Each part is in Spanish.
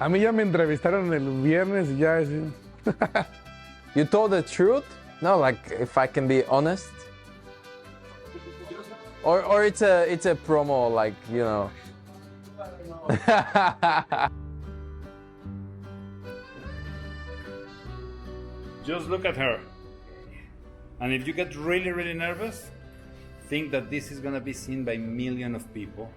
A mí ya me entrevistaron el viernes y ya es... You told the truth? No, like if I can be honest. Or it's a promo, like, you know. Just look at her. And if you get really, really nervous, think that this is gonna be seen by millions of people.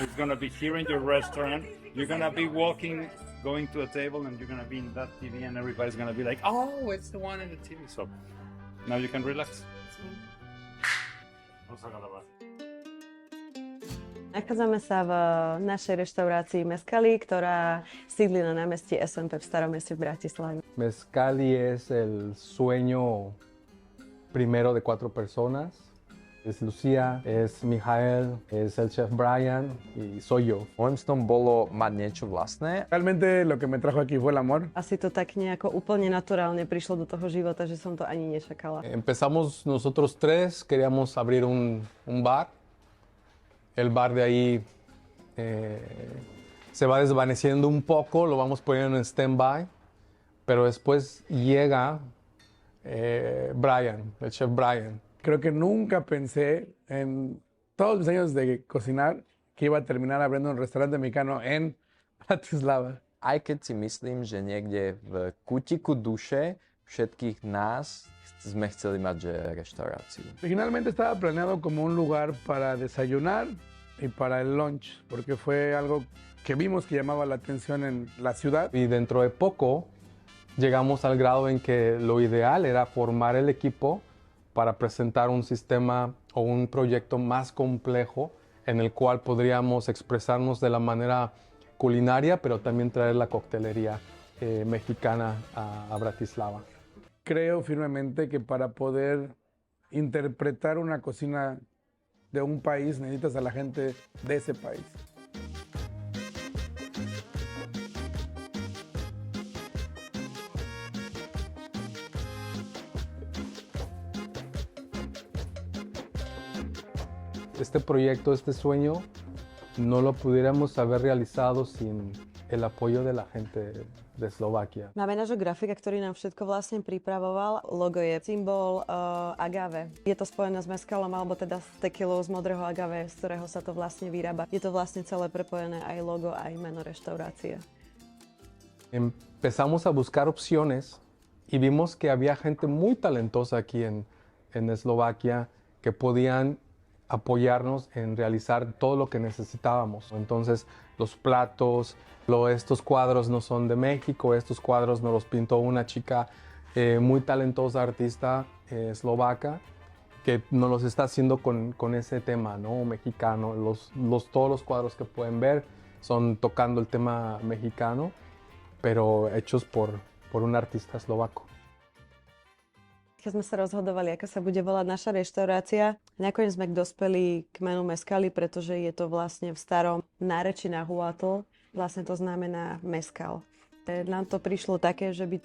It's gonna be here in your restaurant. You're gonna be walking, going to a table, and you're gonna be in that TV, and everybody's gonna be like, "Oh, it's the one in the TV." So now you can relax. Vamos a grabar. Nachádzame sa v našej reštaurácii Mezcali, ktorá sídli na námestí SMP v Starom meste v Bratislave. Mezcali es el sueño primero de 4 personas. Es Lucía, es Michael, es el chef Brian y soy yo. Môjim snom bolo mať niečo vlastné. Realmente lo que me trajo aquí fue el amor. Asi to tak nejako úplne naturálne prišlo do toho života, že som to ani nečakala. Empezamos nosotros 3, queríamos abrir un bar. El bar de ahí se va desvaneciendo un poco, lo vamos poniendo en stand-by, pero después llega Brian, el chef Brian. Creo que nunca pensé en todos mis años de cocinar que iba a terminar abriendo un restaurante mexicano en Bratislava. Aj keď si myslím, že niekde v kútiku duše všetkých nás sme chceli mať že reštauráciu. Originalmente estaba planeado como un lugar para desayunar y para el lunch, porque fue algo que vimos que llamaba la atención en la ciudad. Y dentro de poco llegamos al grado en que lo ideal era formar el equipo para presentar un sistema o un proyecto más complejo en el cual podríamos expresarnos de la manera culinaria, pero también traer la coctelería mexicana a Bratislava. Creo firmemente que para poder interpretar una cocina de un país necesitas a la gente de ese país. Este proyecto, este sueño, no lo pudiéramos haber realizado sin el apoyo de la gente de Slovakia. Máme nášho grafika, ktorý nám všetko vlastne pripravoval. Logo je symbol agave. Je to spojené s mezcalom, alebo teda s tekilou z modrého agave, z ktorého sa to vlastne vyrába. Je to vlastne celé prepojené aj logo, aj meno reštaurácie. Empezamos a buscar opciones y vimos que había gente muy talentosa aquí en Eslovaquia que podían apoyarnos en realizar todo lo que necesitábamos. Entonces, los platos, estos cuadros no son de México, estos cuadros nos los pintó una chica muy talentosa, artista eslovaca, que nos los está haciendo con ese tema, ¿no? Mexicano. Todos los cuadros que pueden ver son tocando el tema mexicano, pero hechos por un artista eslovaco. Keď sme sa rozhodovali, ako sa bude volať naša reštaurácia, nakoniec sme dospeli k menu Mezcali, pretože je to vlastne v starom nárečí nahuatl. Vlastne to znamená mezcal. Nám to prišlo také, že by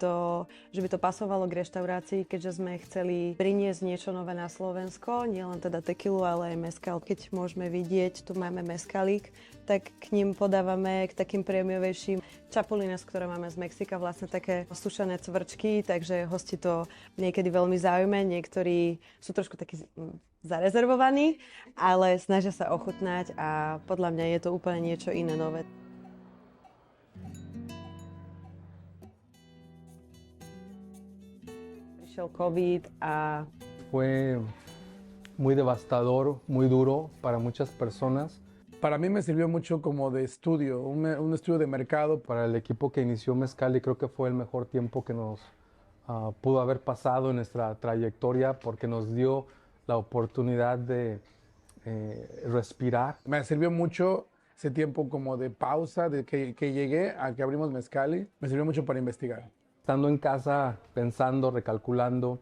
to pasovalo k reštaurácii, keďže sme chceli priniesť niečo nové na Slovensko, nielen teda tequilu, ale aj mezcal. Keď môžeme vidieť, tu máme mezcalík, tak k ním podávame k takým prémiovejším chapulines, ktoré máme z Mexika, vlastne také sušené cvrčky, takže hosti to niekedy veľmi zaujme, niektorí sú trošku takí zarezervovaní, ale snažia sa ochutnať a podľa mňa je to úplne niečo iné, nové. Prišiel COVID a... Fue muy devastador, muy duro para muchas personas. Para mí me sirvió mucho como de estudio, un estudio de mercado. Para el equipo que inició Mezcali creo que fue el mejor tiempo que nos pudo haber pasado en nuestra trayectoria porque nos dio la oportunidad de respirar. Me sirvió mucho ese tiempo como de pausa, de que llegué a que abrimos Mezcali. Me sirvió mucho para investigar. Estando en casa, pensando, recalculando,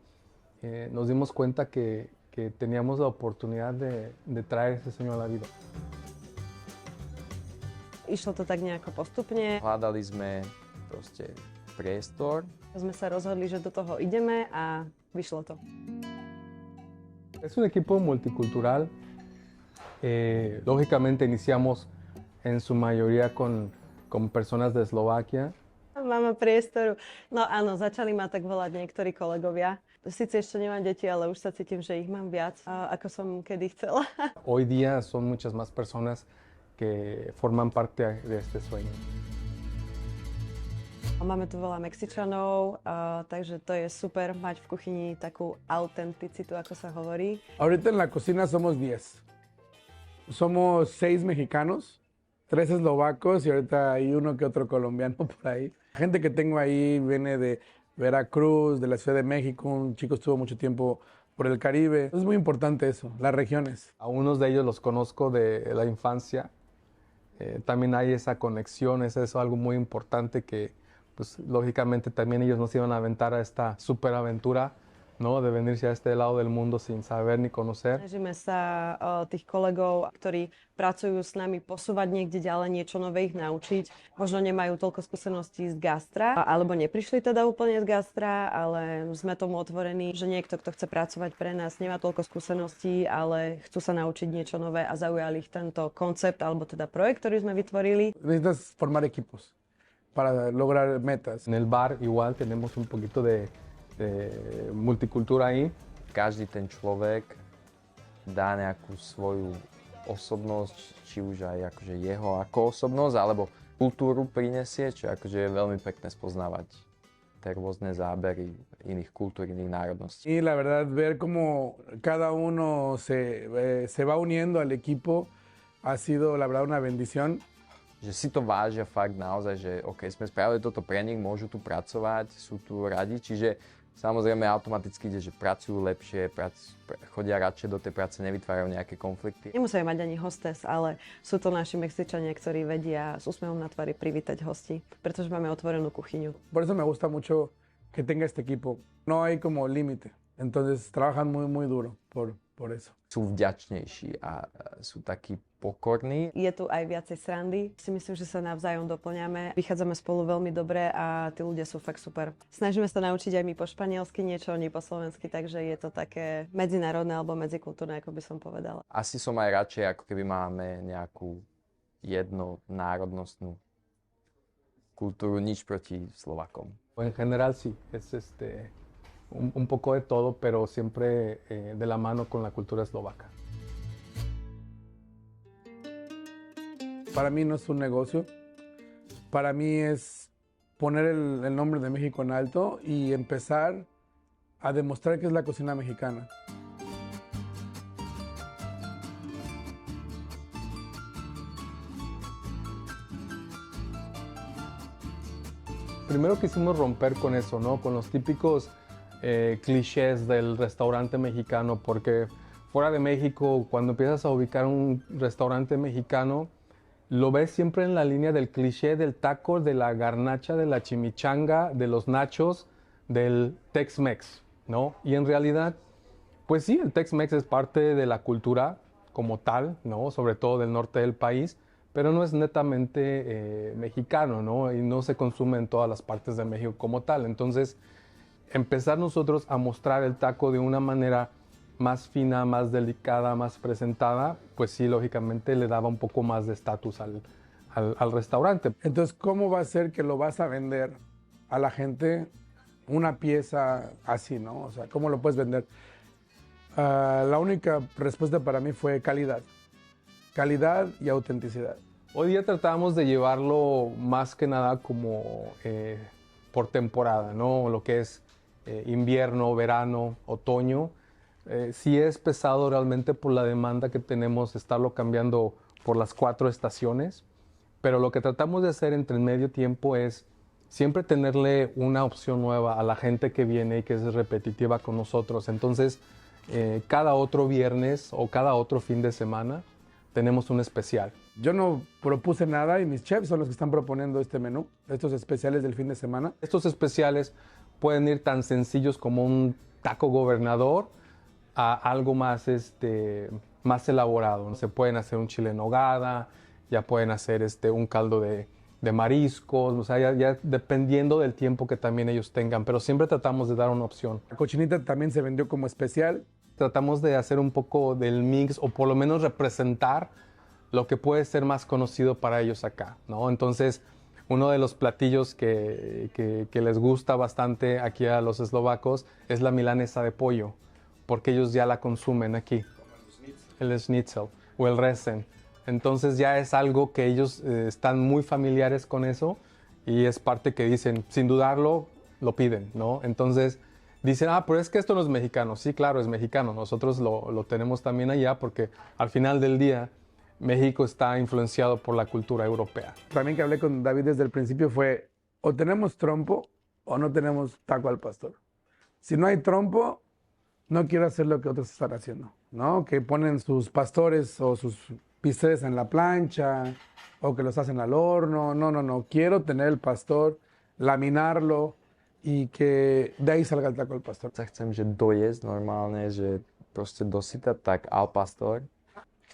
nos dimos cuenta que teníamos la oportunidad de traer ese sueño a la vida. Išlo to tak nejako postupne. Hľadali sme proste priestor. Sme sa rozhodli, že do toho ideme a vyšlo to. Es un equipo multicultural. Lógicamente iniciamos en su mayoría con con personas de Eslovaquia. Máme priestoru. No áno, začali ma tak volať niektorí kolegovia. Sice ešte nemám deti, ale už sa cítim, že ich mám viac, ako som kedy chcela. Hoy día son muchas más personas que forman parte de este sueño. Máme tu veľa Mexičanov, takže to je super mať v kuchyni takú autenticitu, ako sa hovorí. Ahorita en la cocina somos 10. Somos 6 mexicanos, 3 eslovacos y ahorita hay uno que otro colombiano por ahí. La gente que tengo ahí viene de Veracruz, de la Ciudad de México, un chico estuvo mucho tiempo por el Caribe. Es muy importante eso, las regiones. A unos de ellos los conozco de la infancia. También hay esa conexión, es eso algo muy importante que, pues, lógicamente también ellos nos iban a aventar a esta superaventura, ¿no? De venirse a este lado del mundo sin saber ni conocer. Snažíme sa tých kolegov, ktorí pracujú s nami, posúvať niekde ďalej, niečo nové ich naučiť. Možno nemajú toľko skúseností z gastra, alebo neprišli teda úplne z gastra, ale sme tomu otvorení, že niekto, kto chce pracovať pre nás, nemá toľko skúseností, ale chcú sa naučiť niečo nové a zaujali ich tento koncept, alebo teda projekt, ktorý sme vytvorili. Necesitas formar equipos para lograr metas. En el bar igual tenemos un poquito de multicultura ahí. Každý ten človek dá nejakú svoju osobnosť, či už aj akože jeho ako osobnosť, alebo kultúru prinesie, čo akože je veľmi pekné spoznávať tie rôzne zábery iných kultúr, iných národností. Y la verdad, ver cómo cada uno se va uniendo al equipo ha sido la verdad una bendición. Že si to vážia fakt naozaj, že OK, sme spravili toto pre nich, môžu tu pracovať, sú tu radi, čiže samozrejme automaticky ide, že pracujú lepšie, chodia radšej do tej práce, nevytvárajú nejaké konflikty. Nemusíme mať ani hostes, ale sú to naši Mexičania, ktorí vedia s úsmevom na tvári privítať hosti, pretože máme otvorenú kuchyňu. Por eso me gusta mucho que tenga este equipo. No hay como límite, entonces trabajan muy duro por eso. Sú vďačnejší a sú takí pokorní. Je tu aj viacej srandy. Si myslím, že sa navzájom doplňame. Vychádzame spolu veľmi dobre a tí ľudia sú fakt super. Snažíme sa naučiť aj my po španielsky niečo, oni po slovensky, takže je to také medzinárodné alebo medzikultúrne, ako by som povedala. Asi som aj radšej, ako keby máme nejakú jednonárodnostnú kultúru, nič proti Slovakom. En general sí, es un poco de todo, pero siempre de la mano con la cultura eslovaca. Para mí no es un negocio, para mí es poner el nombre de México en alto y empezar a demostrar que es la cocina mexicana. Primero quisimos romper con eso, ¿no? Con los típicos clichés del restaurante mexicano, porque fuera de México, cuando empiezas a ubicar un restaurante mexicano, lo ves siempre en la línea del cliché del taco, de la garnacha, de la chimichanga, de los nachos, del Tex-Mex, ¿no? Y en realidad, pues sí, el Tex-Mex es parte de la cultura como tal, ¿no? Sobre todo del norte del país, pero no es netamente mexicano, ¿no? Y no se consume en todas las partes de México como tal. Entonces, empezar nosotros a mostrar el taco de una manera más fina, más delicada, más presentada, pues sí, lógicamente le daba un poco más de estatus al restaurante. Entonces, ¿cómo va a ser que lo vas a vender a la gente una pieza así, ¿no? O sea, ¿cómo lo puedes vender? La única respuesta para mí fue calidad. Calidad y autenticidad. Hoy día tratamos de llevarlo más que nada como por temporada, ¿no? Lo que es invierno, verano, otoño. Sí es pesado realmente por la demanda que tenemos, estarlo cambiando por las 4 estaciones, pero lo que tratamos de hacer entre el medio tiempo es siempre tenerle una opción nueva a la gente que viene y que es repetitiva con nosotros. Entonces, cada otro viernes o cada otro fin de semana tenemos un especial. Yo no propuse nada y mis chefs son los que están proponiendo este menú, estos especiales del fin de semana. Estos especiales pueden ir tan sencillos como un taco gobernador a algo más, más elaborado. Se pueden hacer un chile en nogada, ya pueden hacer un caldo de mariscos, o sea, ya dependiendo del tiempo que también ellos tengan, pero siempre tratamos de dar una opción. La cochinita también se vendió como especial. Tratamos de hacer un poco del mix o por lo menos representar lo que puede ser más conocido para ellos acá, ¿no? Entonces, Uno de los platillos que les gusta bastante aquí a los eslovacos es la milanesa de pollo, porque ellos ya la consumen aquí, el schnitzel o el resen. Entonces ya es algo que ellos están muy familiares con eso y es parte que dicen, sin dudarlo, lo piden, ¿no? Entonces dicen, pero es que esto no es mexicano. Sí, claro, es mexicano. Nosotros lo tenemos también allá porque al final del día México está influenciado por la cultura europea. También que hablé con David desde el principio fue, o tenemos trompo o no tenemos taco al pastor. Si no hay trompo, no quiero hacer lo que otros están haciendo, ¿no? Que ponen sus pastores o sus bisteces en la plancha o que los hacen al horno. No. Quiero tener el pastor, laminarlo y que de ahí salga el taco al pastor. Chcem, že dojesť normálne, že proste dosytať, tak al pastor.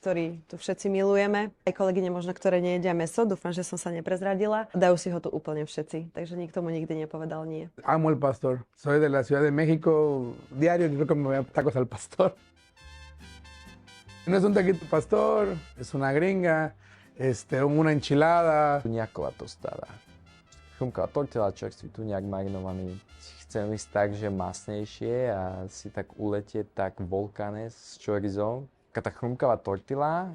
Ktorý tu všetci milujeme. Aj kolegyne možno, ktoré nejedia mäso, dúfam, že som sa neprezradila. Dajú si ho tu úplne všetci, takže nikto mu nikdy nepovedal nie. Amo el pastor. Soy de la Ciudad de México. Diario creo que me voy a tacos al pastor. No es un taquito pastor, es una gringa, una enchilada. Tuňáková tostáda. Chrumková tortila, čerstvý tuňák marinovaný. Chcem ísť tak, že masnejšie a si tak uletieť tak volkanes s chorizom. Tá chrumková tortila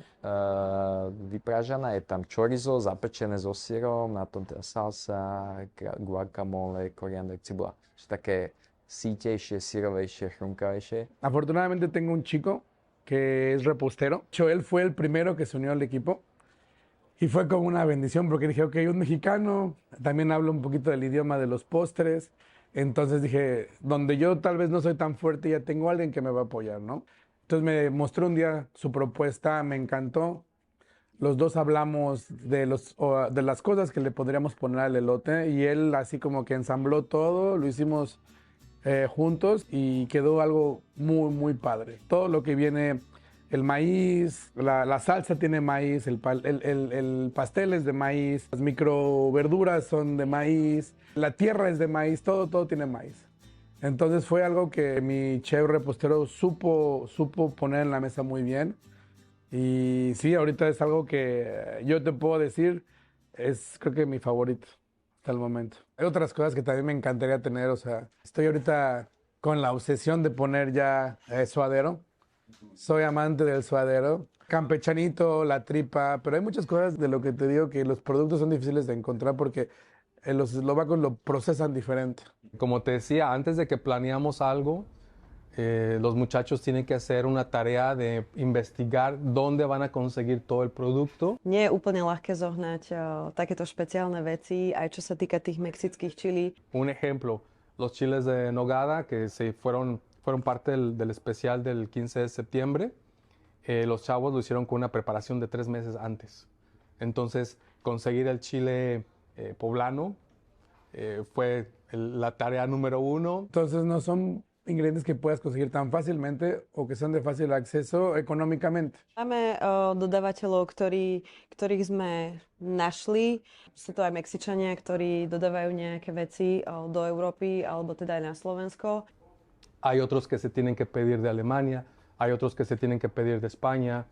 vyprážaná, je tam chorizo zapečené so syrom, na tom teda salsa, guacamole, koriander, cibula. Také sítejšie, syrovejšie, chrumkavejšie. Afortunadamente tengo un chico que es repostero. Él fue el primero que se unió al equipo y fue como una bendición porque dije, ok, un mexicano, también hablo un poquito del idioma de los postres. Entonces dije, donde yo tal vez no soy tan fuerte, ya tengo alguien que me va a apoyar, ¿no? Entonces me mostró un día su propuesta, me encantó. Los dos hablamos de las cosas que le podríamos poner al elote y él así como que ensambló todo, lo hicimos juntos y quedó algo muy, muy padre. Todo lo que viene, el maíz, la salsa tiene maíz, el pastel es de maíz, las microverduras son de maíz, la tierra es de maíz, todo tiene maíz. Entonces fue algo que mi chef repostero supo poner en la mesa muy bien. Y sí, ahorita es algo que yo te puedo decir, es creo que mi favorito hasta el momento. Hay otras cosas que también me encantaría tener, o sea, estoy ahorita con la obsesión de poner ya suadero. Soy amante del suadero. Campechanito, la tripa, pero hay muchas cosas de lo que te digo que los productos son difíciles de encontrar porque los eslovacos lo procesan diferente. Como te decía, antes de que planeamos algo, los muchachos tienen que hacer una tarea de investigar dónde van a conseguir todo el producto. Nie je úplne ľahké zohnať takéto špeciálne veci, aj čo sa týka tých mexických chili. Un ejemplo, los chiles de nogada que fueron parte del especial del 15 de septiembre. Los chavos lo hicieron con una preparación de 3 meses antes. Entonces, conseguir el chile poblano fue la tarea número 1. Entonces no son ingredientes que puedas conseguir tan fácilmente o que son de fácil acceso económicamente. Máme dodávateľov, ktorých sme našli. Sú to aj Mexičania, ktorí dodávajú nejaké veci do Európy alebo teda aj na Slovensko. Hay otros que se tienen que pedir de Alemania, hay otros que se tienen que pedir de España,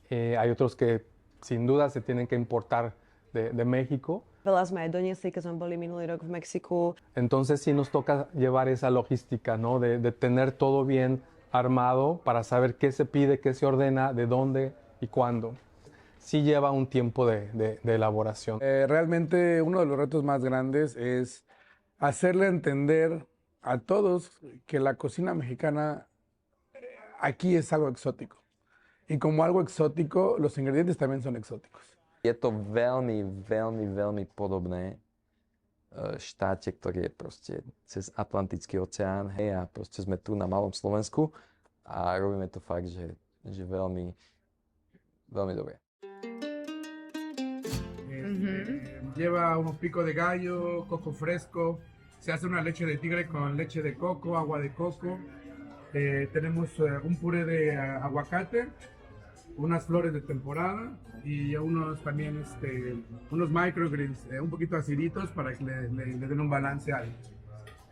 hay otros que sin duda se tienen que importar de México. Veľa sme aj doniesli, keď sme boli minulý rok v Mexiku. Entonces sí nos toca llevar esa logística, ¿no? De tener todo bien armado para saber qué se pide, qué se ordena, de dónde y cuándo. Sí lleva un tiempo de elaboración. Realmente uno de los retos más grandes es hacerle entender a todos que la cocina mexicana aquí es algo exótico. Y como algo exótico, los ingredientes también son exóticos. Je to veľmi, veľmi, veľmi podobné štáte, ktorý je proste cez Atlantický oceán, hej, a proste sme tu na malom Slovensku a robíme to fakt, že veľmi, veľmi dobre. Lleva un pico de gallo, coco fresco, se hace una leche de tigre con leche de coco, agua de coco, tenemos un puré de aguacate, unas flores de temporada y unos también unos microgreens un poquito aciditos para que le den un balance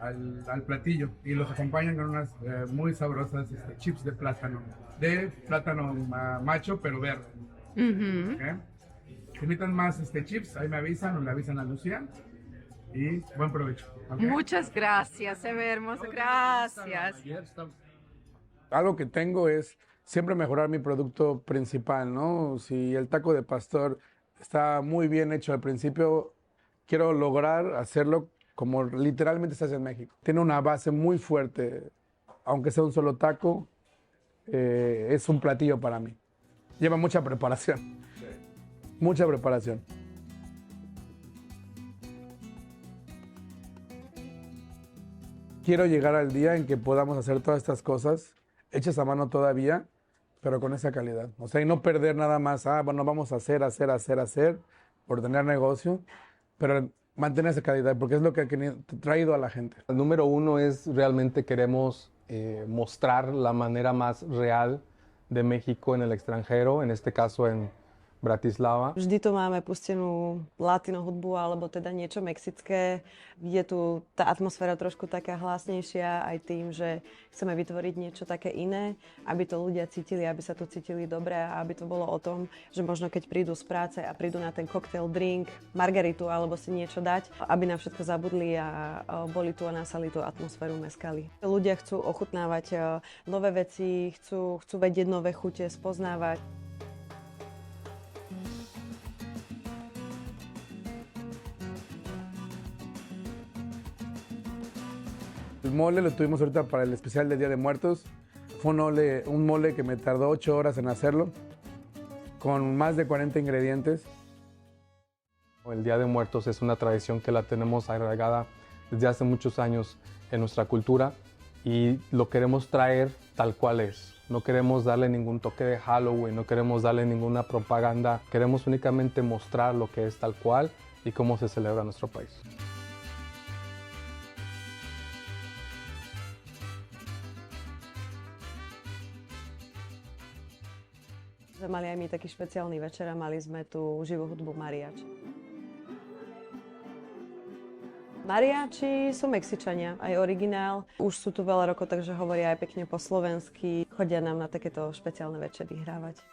al platillo y los acompañan con unas muy sabrosas chips de plátano macho pero verde. ¿Okay? Si necesitan más chips, ahí me avisan o le avisan a Lucía. Y buen provecho. ¿Ok? Muchas gracias, se ve hermoso. Gracias. Algo que tengo es siempre mejorar mi producto principal, ¿no? Si el taco de pastor está muy bien hecho al principio, quiero lograr hacerlo como literalmente se hace en México. Tiene una base muy fuerte, aunque sea un solo taco, es un platillo para mí. Lleva mucha preparación, mucha preparación. Quiero llegar al día en que podamos hacer todas estas cosas hechas a mano todavía, pero con esa calidad. O sea, y no perder nada más, bueno, vamos a hacer por tener negocio, pero mantener esa calidad, porque es lo que ha traído a la gente. El número uno es realmente queremos mostrar la manera más real de México en el extranjero, en este caso en Bratislava. Vždy tu máme pustenú latino hudbu alebo teda niečo mexické. Je tu tá atmosféra trošku taká hlasnejšia aj tým, že chceme vytvoriť niečo také iné, aby to ľudia cítili, aby sa tu cítili dobre a aby to bolo o tom, že možno keď prídu z práce a prídu na ten cocktail, drink, margaritu alebo si niečo dať, aby na všetko zabudli a boli tu a nasali tú atmosféru mezcali. Ľudia chcú ochutnávať nové veci, chcú vedieť nové chute, spoznávať. El mole lo tuvimos ahorita para el especial de Día de Muertos. Fue un mole que me tardó 8 horas en hacerlo, con más de 40 ingredientes. El Día de Muertos es una tradición que la tenemos arraigada desde hace muchos años en nuestra cultura y lo queremos traer tal cual es. No queremos darle ningún toque de Halloween, no queremos darle ninguna propaganda. Queremos únicamente mostrar lo que es tal cual y cómo se celebra en nuestro país. Mali aj my taký špeciálny večer a mali sme tu živú hudbu mariachi. Mariachi sú Mexičania, aj originál. Už sú tu veľa rokov, takže hovoria aj pekne po slovensky. Chodia nám na takéto špeciálne večery hrávať.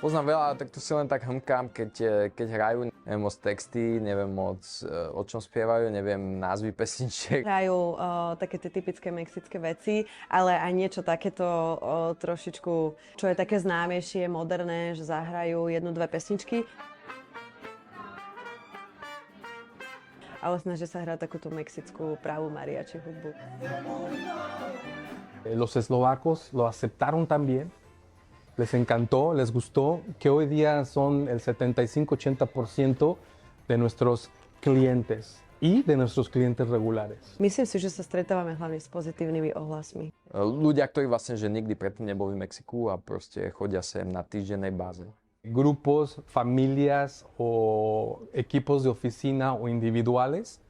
Poznám veľa, tak tu si len tak hmkám, keď hrajú. Neviem moc texty, neviem moc o čom spievajú, neviem názvy pesničiek. Hrajú také tie typické mexické veci, ale aj niečo takéto trošičku, čo je také známejšie, moderné, že zahrajú 1-2 pesničky. Ale snažia sa hrať takúto mexickú pravú mariachi hudbu. Los eslovacos lo aceptaron también. Les encantó, les gustó, que hoy día son el 75-80% de nuestros clientes y de nuestros clientes regulares. Myslím si, že sa stretávame hlavne s pozitívnymi ohlasmi. Ľudia, ktorí vlastne že nikdy predtým neboli v Mexiku a proste chodia sem na týždennej báze. Grupos, familias o equipos de oficina o individuales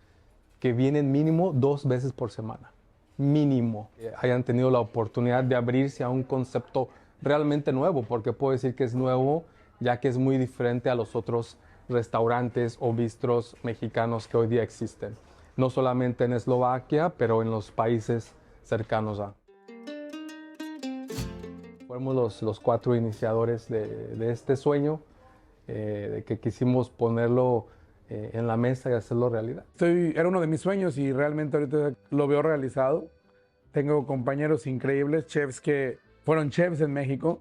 que vienen mínimo 2 veces por semana. Mínimo. Hayan tenido la oportunidad de abrirse a un concepto realmente nuevo, porque puedo decir que es nuevo, ya que es muy diferente a los otros restaurantes o bistros mexicanos que hoy día existen. No solamente en Eslovaquia, pero en los países cercanos a. Fuimos los 4 iniciadores de este sueño, de que quisimos ponerlo en la mesa y hacerlo realidad. Era uno de mis sueños y realmente ahorita lo veo realizado. Tengo compañeros increíbles, chefs que fueron chefs en México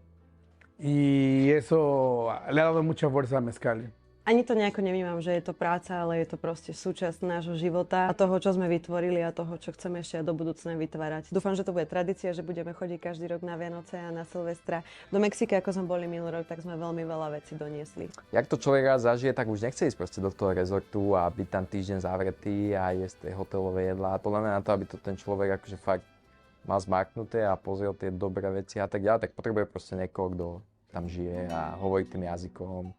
y eso le ha dado mucha fuerza a Mezcali. Ani to nejako nevnímam, že je to práca, ale je to proste súčasť nášho života a toho, čo sme vytvorili a toho, čo chceme ešte do budúcna vytvárať. Dúfam, že to bude tradícia, že budeme chodiť každý rok na Vianoce a na Silvestra. Do Mexika, ako sme boli minulý rok, tak sme veľmi veľa vecí doniesli. Jak to človek raz zažije, tak už nechce ísť proste do toho rezortu a byť tam týždeň zavretý a jesť tie hotelové jedlá. Podľa mňa na to, aby to ten človek akože fakt mal zmarknuté a pozrel tie dobré veci a tak ďalej, tak potrebuje proste niekoho, kto tam žije a hovorí tým jazykom.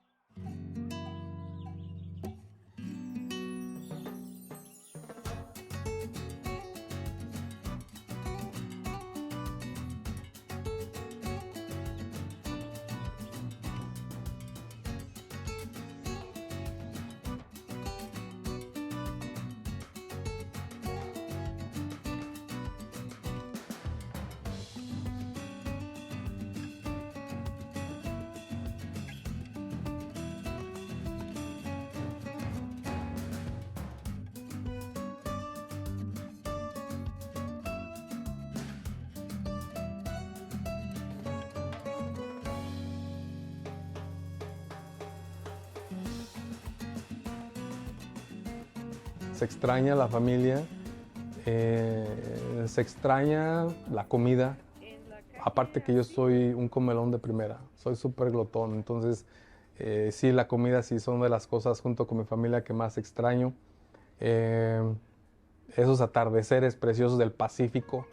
Se extraña la familia, se extraña la comida. Aparte que yo soy un comelón de primera, soy súper glotón, entonces sí, la comida sí son de las cosas junto con mi familia que más extraño. Esos atardeceres preciosos del Pacífico,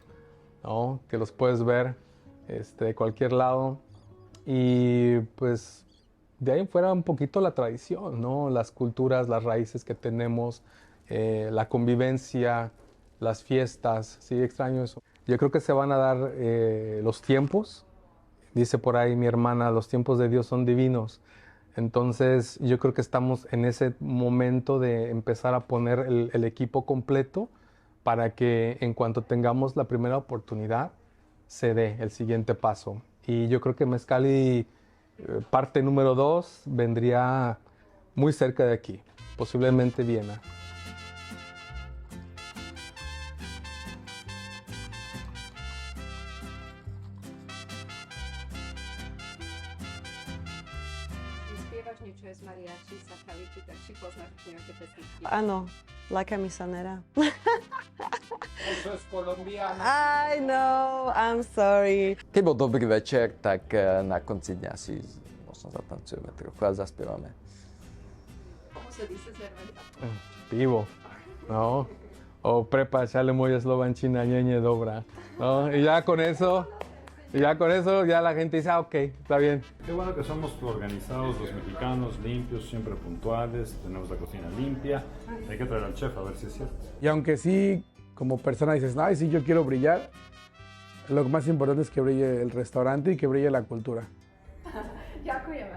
¿no? Que los puedes ver de cualquier lado. Y pues de ahí en fuera un poquito la tradición, ¿no? Las culturas, las raíces que tenemos, la convivencia, las fiestas, sí, extraño eso. Yo creo que se van a dar los tiempos, dice por ahí mi hermana, los tiempos de Dios son divinos. Entonces yo creo que estamos en ese momento de empezar a poner el equipo completo para que en cuanto tengamos la primera oportunidad se dé el siguiente paso. Y yo creo que Mexcali, parte número 2, vendría muy cerca de aquí, posiblemente Viena. Áno, La Camisanera. Eso es colombiano. I know, I'm sorry. Keď bol dobrý večer, tak na konci dňa si možno zatancujeme trochu a zaspievame. Pivo, ¿no? O prepač, ale moja slovančina nie je dobrá. ¿No? Y ya con eso ya la gente dice, ok, está bien. Qué bueno que somos organizados los mexicanos, limpios, siempre puntuales, tenemos la cocina limpia. Hay que traer al chef a ver si es cierto. Y aunque sí, como persona dices, ay, sí, yo quiero brillar, lo más importante es que brille el restaurante y que brille la cultura. Ďakujeme.